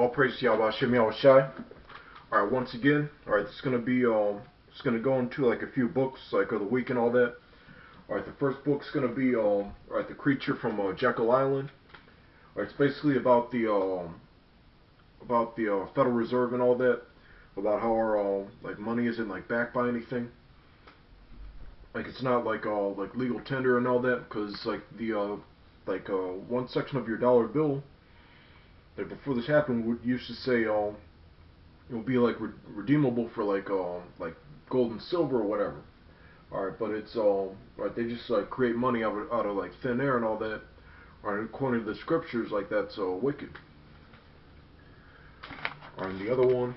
all praise to Yahweh Shem Yahweh Shai. Alright, once again, alright, it's gonna be it's gonna go into like a few books, like of the week and all that. Alright, the first book's gonna be alright, The Creature from Jekyll Island. Alright, it's basically about the Federal Reserve and all that, about how our like money isn't like backed by anything. Like it's not like like legal tender and all that, because like the one section of your dollar bill, like before this happened, would used to say it will be like redeemable for like gold and silver or whatever. Alright, but it's right, they just like create money out of like thin air and all that. Alright, according to the scriptures, like that's wicked. Alright, the other one.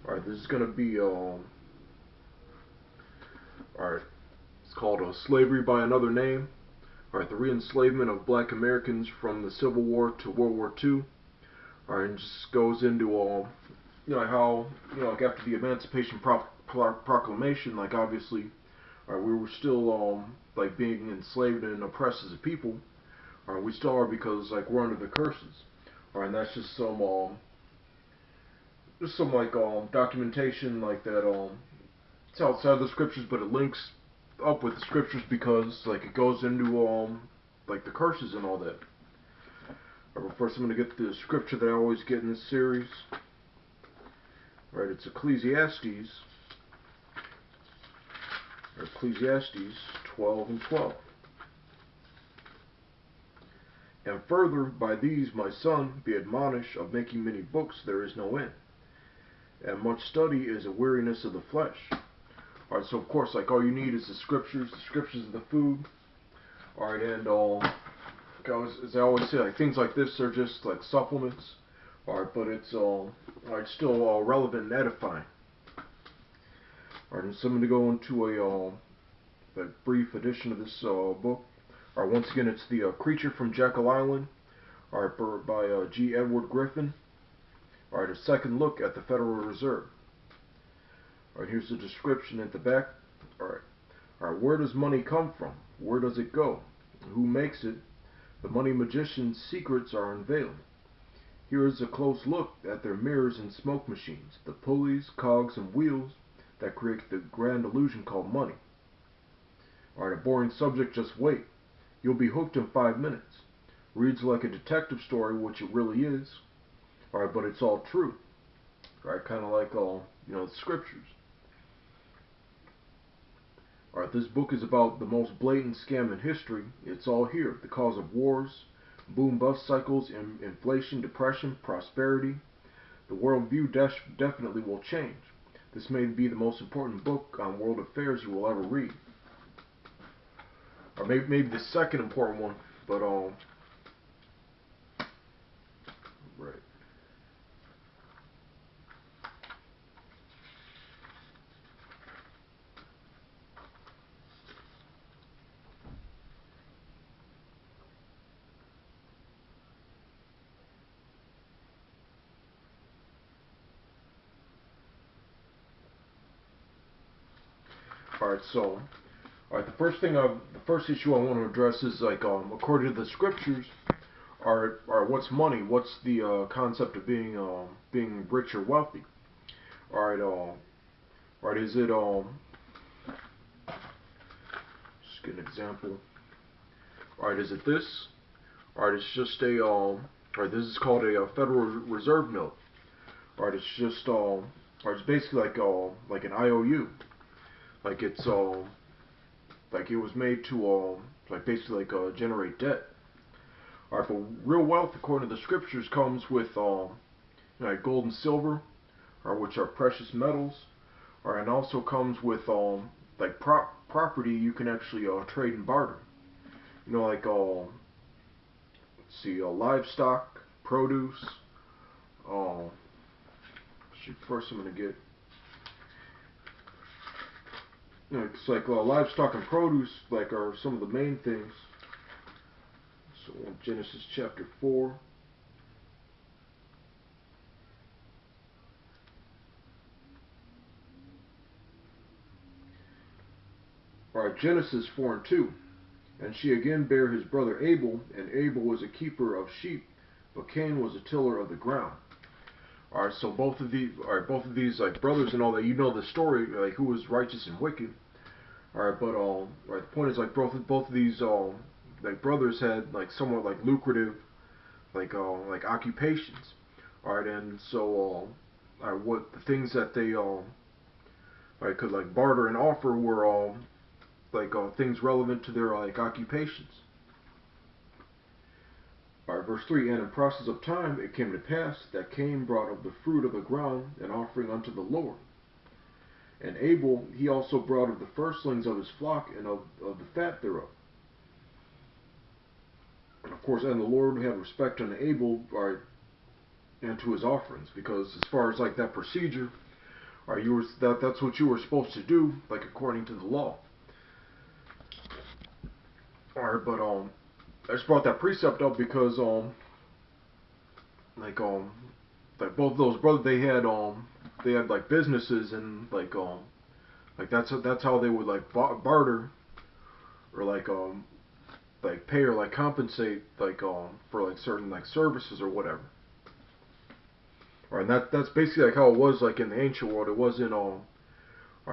Alright, this is gonna be alright, it's called Slavery by Another Name. Alright, the re-enslavement of black Americans from the Civil War to World War II. Alright, and just goes into how, like after the Emancipation Proclamation, like obviously, alright, we were still like being enslaved and oppressed as a people. Alright, we still are, because like we're under the curses. Alright, and that's just some like documentation like that it's outside the scriptures, but it links up with the scriptures because like it goes into like the curses and all that. Alright, but first I'm gonna get the scripture that I always get in this series. Alright, it's Ecclesiastes 12:12. And further, by these, my son, be admonished, of making many books there is no end, and much study is a weariness of the flesh. Alright, so of course, like all you need is the scriptures are the food. Alright, and as I always say, like things like this are just like supplements. Alright, but it's alright, still relevant and edifying. Alright, and so I'm going to go into a brief edition of this book. Alright, once again, it's The Creature from Jekyll Island. Alright, by G. Edward Griffin. Alright, a second look at the Federal Reserve. Alright, here's the description at the back. Alright, where does money come from? Where does it go? Who makes it? The money magician's secrets are unveiled. Here is a close look at their mirrors and smoke machines, the pulleys, cogs, and wheels that create the grand illusion called money. Alright, a boring subject, just wait. You'll be hooked in 5 minutes. Reads like a detective story, which it really is. Alright, but it's all true. Alright, kind of like the scriptures. Alright, this book is about the most blatant scam in history. It's all here. The cause of wars, boom-bust cycles, inflation, depression, prosperity. The worldview definitely will change. This may be the most important book on world affairs you will ever read. Or maybe the second important one, but right. Alright, so the first issue I want to address is like according to the scriptures, what's money? What's the concept of being rich or wealthy? Alright, is it just get an example. Alright, is it this? Alright, it's just a alright, this is called a Federal Reserve note. Alright, it's just it's basically like an IOU. Like it's like it was made to like basically like generate debt. Alright, but real wealth according to the scriptures comes with like gold and silver, which are precious metals. Alright, and also comes with like property you can actually trade and barter. Like let's see, livestock, produce. First I'm gonna get. It's like livestock and produce like are some of the main things. So Genesis chapter 4. Alright, Genesis 4:2. And she again bare his brother Abel, and Abel was a keeper of sheep, but Cain was a tiller of the ground. All right, so both of these like brothers and all that, you know the story, like who was righteous and wicked. All right, but right, the point is like both of these like brothers had like somewhat like lucrative like occupations. All right, and so what the things that they like could like barter and offer were like things relevant to their like occupations. Alright, verse 3, and in process of time it came to pass that Cain brought of the fruit of the ground an offering unto the Lord. And Abel he also brought of the firstlings of his flock and of the fat thereof. And of course, and the Lord had respect unto Abel, right, and to his offerings, because as far as like that procedure, right, that's what you were supposed to do, like according to the law. Alright, but I just brought that precept up because like like both of those brothers they had like businesses and like that's how they would like barter or like pay or like compensate for like certain like services or whatever. Or and that's basically like how it was like in the ancient world. It wasn't or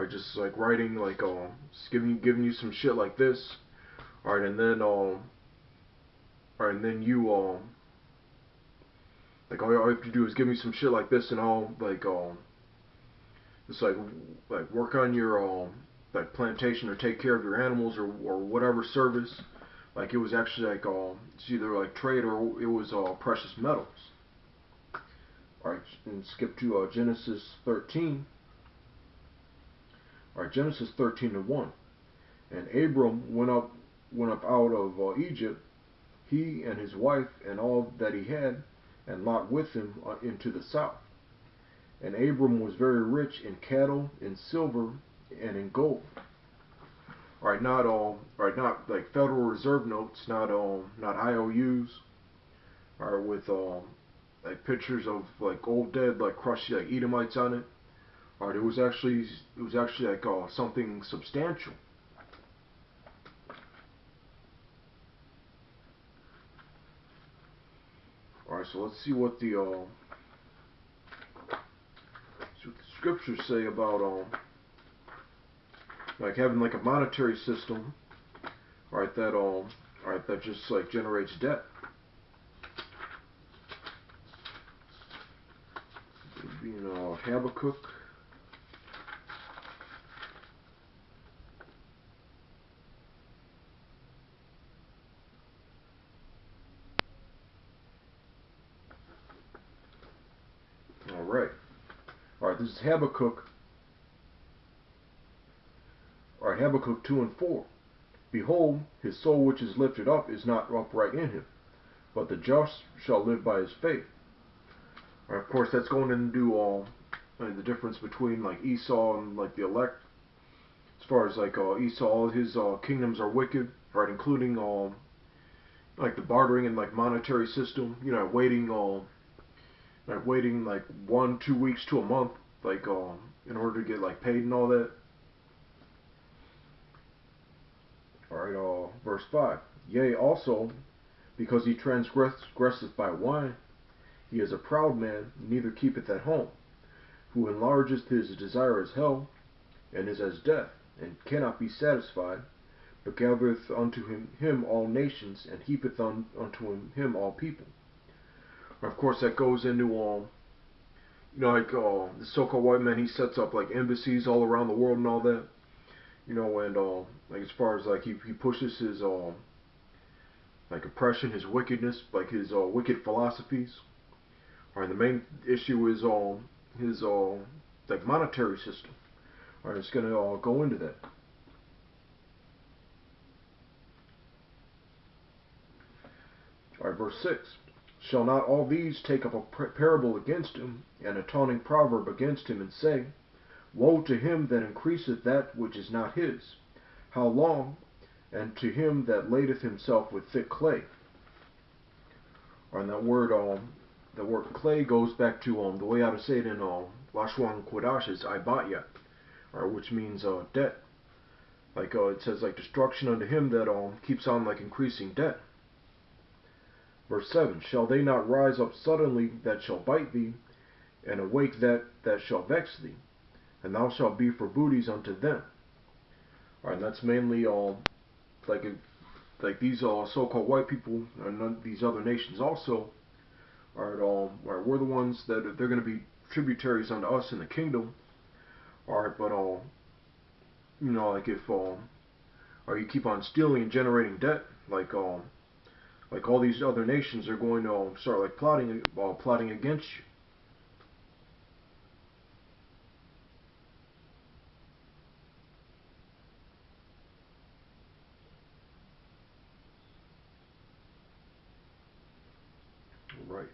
just like writing like just giving you some shit like this. Alright, and then alright, and then you like all you have to do is give me some shit like this and I'll like just like work on your like plantation or take care of your animals or whatever service. Like it was actually like it's either like trade or it was precious metals. Alright, and skip to Genesis 13. Alright, Genesis 13:1. And Abram went up out of Egypt, he and his wife and all that he had, and Lot with him into the south. And Abram was very rich in cattle, in silver, and in gold. Alright, not like Federal Reserve notes, not IOUs, alright, with like pictures of like old dead like crushed like Edomites on it. Alright, it was actually like something substantial. Alright, so let's see what the scriptures say about like having like a monetary system, alright, that just like generates debt. Being Habakkuk. Alright. Alright, this is Habakkuk. Alright, Habakkuk 2:4. Behold, his soul which is lifted up is not upright in him, but the just shall live by his faith. Alright, of course, that's going into like the difference between like Esau and like the elect. As far as like Esau, his kingdoms are wicked, right? Including like the bartering and like monetary system. You know, waiting like 1-2 weeks to a month, like in order to get like paid and all that. Alright, verse 5. Yea, also, because he transgresseth by wine, he is a proud man, neither keepeth at home, who enlargeth his desire as hell, and is as death, and cannot be satisfied, but gathereth unto him all nations, and heapeth unto him all people. Of course, that goes into you know, like the so-called white man, he sets up like embassies all around the world and all that. You know, and like as far as like he pushes his like oppression, his wickedness, like his wicked philosophies. Alright, the main issue is his like monetary system. Alright, it's gonna go into that. Alright, verse 6. Shall not all these take up a parable against him, and a taunting proverb against him, and say, Woe to him that increaseth that which is not his! How long? And to him that ladeth himself with thick clay. And that word clay goes back to the way how to say it in Lashon Kodash is Ibatya, which means debt. Like it says like destruction unto him that keeps on like increasing debt. Verse 7. Shall they not rise up suddenly that shall bite thee, and awake that shall vex thee, and thou shalt be for booties unto them. Alright, that's mainly like if, like these so-called white people and these other nations also. Alright, we're the ones that they're going to be tributaries unto us in the kingdom. Alright, but you know, like if or you keep on stealing and generating debt, like all these other nations are going to start like plotting against you. Right.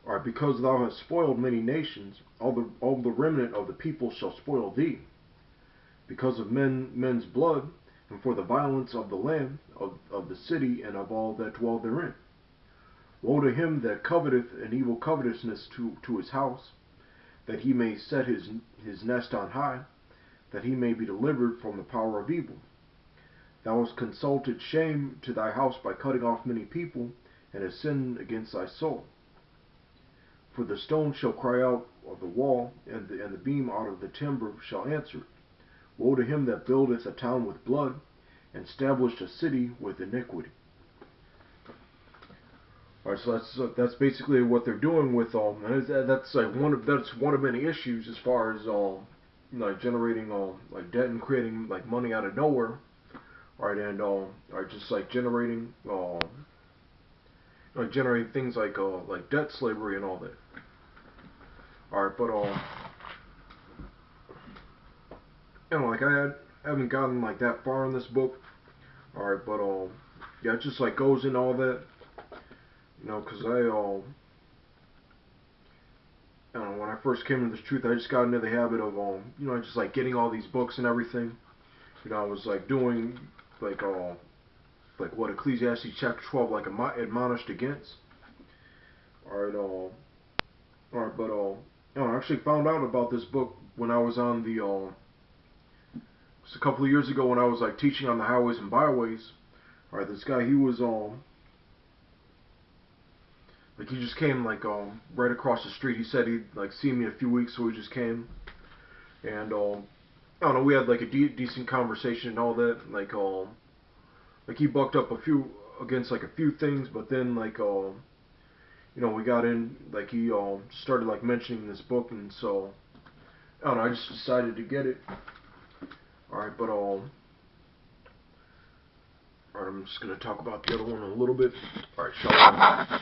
Alright, because thou hast spoiled many nations, all the remnant of the people shall spoil thee, because of men's blood, and for the violence of the land, of the city, and of all that dwell therein. Woe to him that coveteth an evil covetousness to his house, that he may set his nest on high, that he may be delivered from the power of evil. Thou hast consulted shame to thy house by cutting off many people, and hast sinned against thy soul. For the stone shall cry out of the wall, and the beam out of the timber shall answer it. Woe to him that buildeth a town with blood, and established a city with iniquity. Alright, so that's basically what they're doing with and that's one of many issues as far as like generating like debt and creating like money out of nowhere. Alright, and just like generating things like debt slavery and all that. Alright, but you know, like I haven't gotten like that far in this book. Alright, but yeah, it just like goes in all that. You know, because I don't know, when I first came into this truth, I just got into the habit of you know, just like getting all these books and everything. You know, I was like doing like what Ecclesiastes chapter 12 like admonished against. Alright, but you know, I actually found out about this book when I was on the just a couple of years ago when I was like teaching on the highways and byways. Alright, this guy, he was like he just came like right across the street. He said he'd like seen me a few weeks, so he just came, and I don't know, we had like a decent conversation and all that. Like he bucked up against like a few things, but then like you know, we got in, like he started like mentioning this book, and so I don't know, I just decided to get it. Alright, but alright, I'm just gonna talk about the other one a little bit. Alright, shalom.